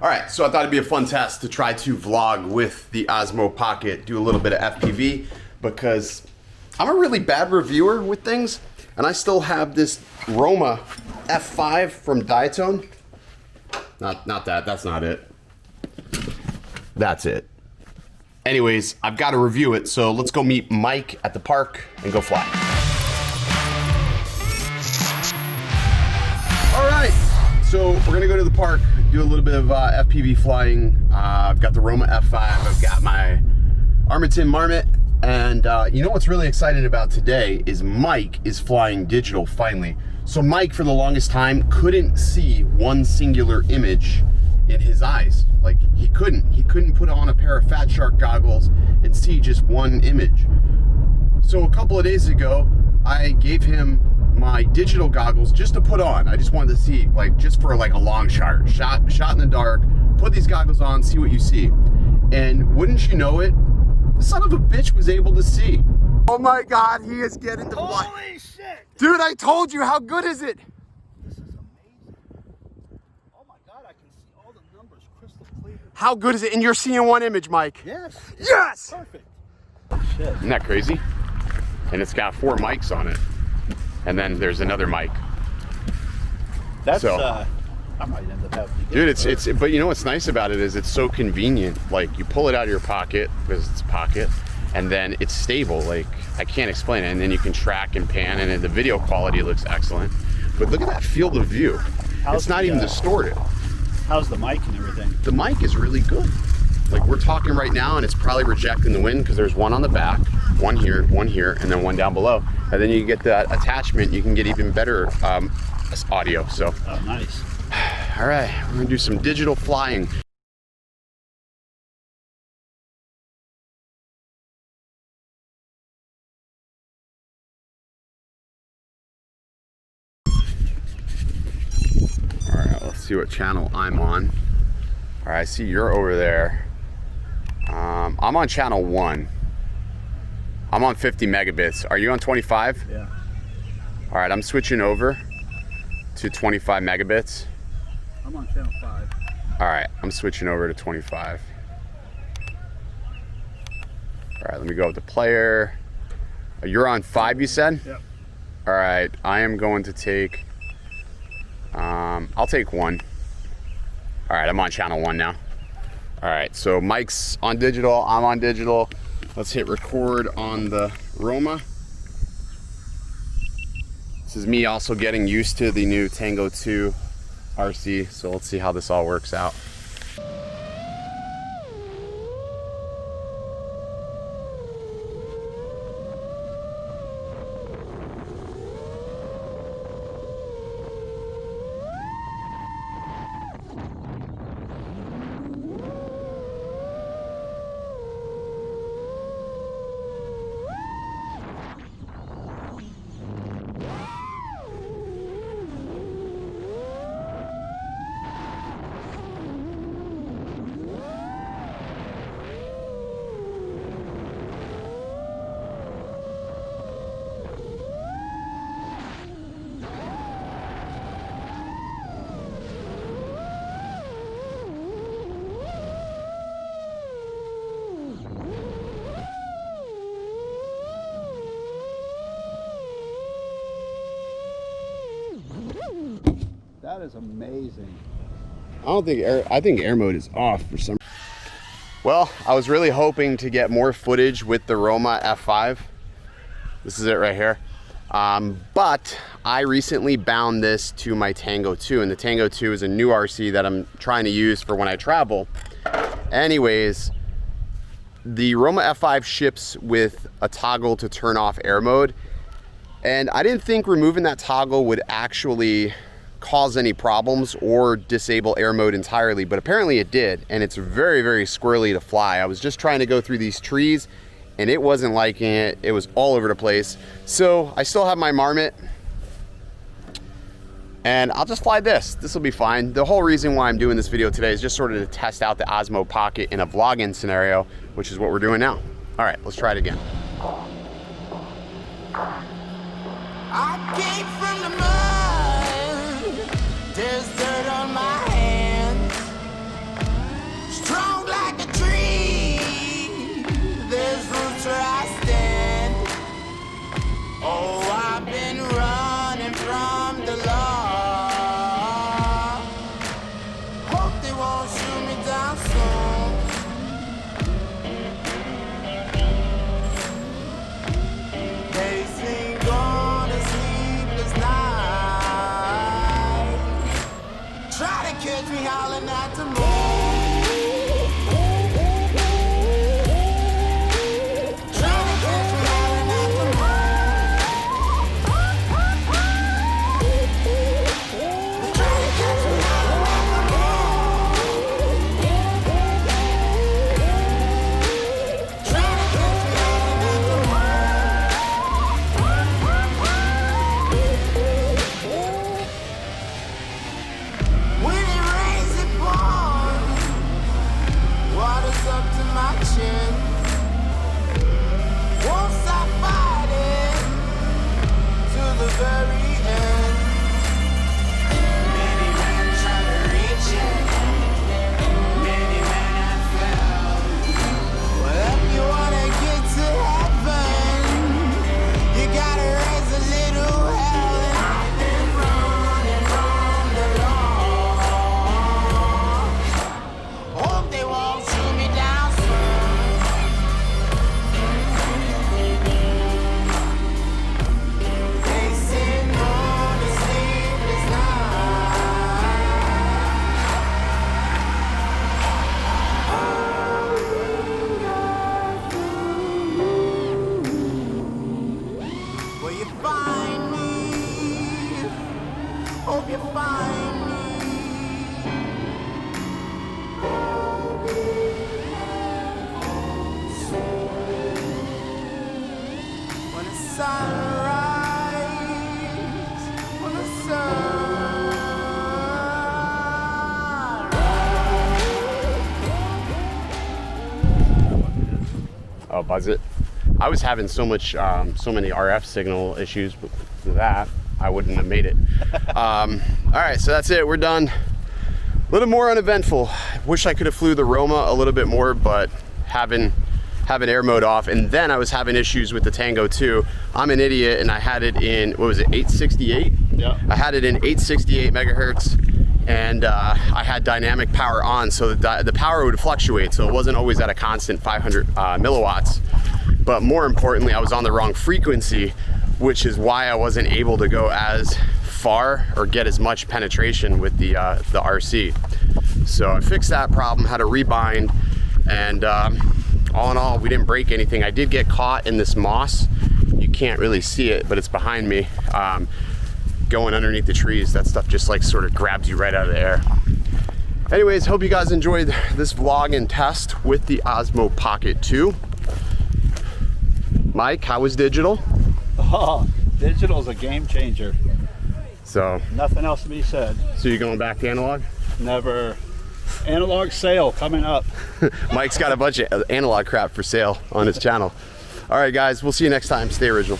All right, so I thought it'd be a fun test to try to vlog with the Osmo Pocket, do a little bit of FPV, because I'm a really bad reviewer with things, and I still have this Roma F5 from Diatone. Not that, that's not it. That's it. Anyways, I've got to review it, so let's go meet Mike at the park and go fly. All right, so we're gonna go to the park, do a little bit of FPV flying. I've got the Roma F5, I've got my Armatin Marmot, and you know what's really exciting about today is Mike is flying digital finally. So Mike, for the longest time, couldn't see one singular image in his eyes. Like, he couldn't put on a pair of Fat Shark goggles and see just one image. So a couple of days ago, I gave him my digital goggles just to put on. I just wanted to see, like, just for like a long shot in the dark, put these goggles on, see what you see. And wouldn't you know it, the son of a bitch was able to see. Oh my God, he is getting to fly. Holy shit! Dude, I told you, how good is it? This is amazing. Oh my God, I can see all the numbers crystal clear. How good is it? And you're seeing one image, Mike. Yes. Yes! Perfect. Shit. Isn't that crazy? And it's got 4 mics on it. And then there's another mic. That's, so, I might end up having to dude, it's, but you know what's nice about it is it's so convenient. Like, you pull it out of your pocket, because it's a pocket, and then it's stable. Like, I can't explain it. And then you can track and pan, and the video quality looks excellent. But look at that field of view. It's not even distorted. How's the mic and everything? The mic is really good. Like, we're talking right now, and it's probably rejecting the wind because there's one on the back, one here, and then one down below. And then you get that attachment, you can get even better audio. So, oh, nice. All right, we're gonna do some digital flying. All right, let's see what channel I'm on. All right, I see you're over there. I'm on channel 1. I'm on 50 megabits. Are you on 25? Yeah. All right, I'm switching over to 25 megabits. I'm on channel 5. All right, I'm switching over to 25. All right, let me go with the player. You're on 5, you said? Yep. All right, I am going to take, I'll take 1. All right, I'm on channel 1 now. All right, so Mike's on digital, I'm on digital. Let's hit record on the Roma. This is me also getting used to the new Tango 2 RC, so let's see how this all works out. That is amazing. I think air mode is off for some. Well, I was really hoping to get more footage with the Roma F5. This is it right here. But I recently bound this to my Tango 2, and the Tango 2 is a new RC that I'm trying to use for when I travel. Anyways, the Roma F5 ships with a toggle to turn off air mode, and I didn't think removing that toggle would actually cause any problems or disable air mode entirely, but apparently it did, and it's very, very squirrely to fly. I was just trying to go through these trees and it wasn't liking it. It was all over the place. So I still have my Marmot and I'll just fly this. This will be fine. The whole reason why I'm doing this video today is just sort of to test out the Osmo Pocket in a vlogging scenario, which is what we're doing now. All right, let's try it again. I came from the mud, there's dirt on my hands. sunrise, when the sunrise. Oh, buzz it. I was having so many RF signal issues with that, I wouldn't have made it. All right, so that's it. We're done. A little more uneventful. Wish I could have flew the Roma a little bit more, but having air mode off, and then I was having issues with the Tango 2. I'm an idiot, and I had it in, what was it, 868? Yeah. I had it in 868 megahertz, and I had dynamic power on, so the power would fluctuate, so it wasn't always at a constant 500 milliwatts. But more importantly, I was on the wrong frequency, which is why I wasn't able to go as far or get as much penetration with the RC. So I fixed that problem, had to rebind, and all in all, we didn't break anything. I did get caught in this moss. You can't really see it, but it's behind me. Going underneath the trees, that stuff just like sort of grabs you right out of the air. Anyways, hope you guys enjoyed this vlog and test with the Osmo Pocket 2. Mike, how was digital? Oh, digital's a game changer. So Nothing else to be said. you're going back to analog? Never. Analog sale coming up. Mike's got a bunch of analog crap for sale on his channel. All right, guys, we'll see you next time. Stay original.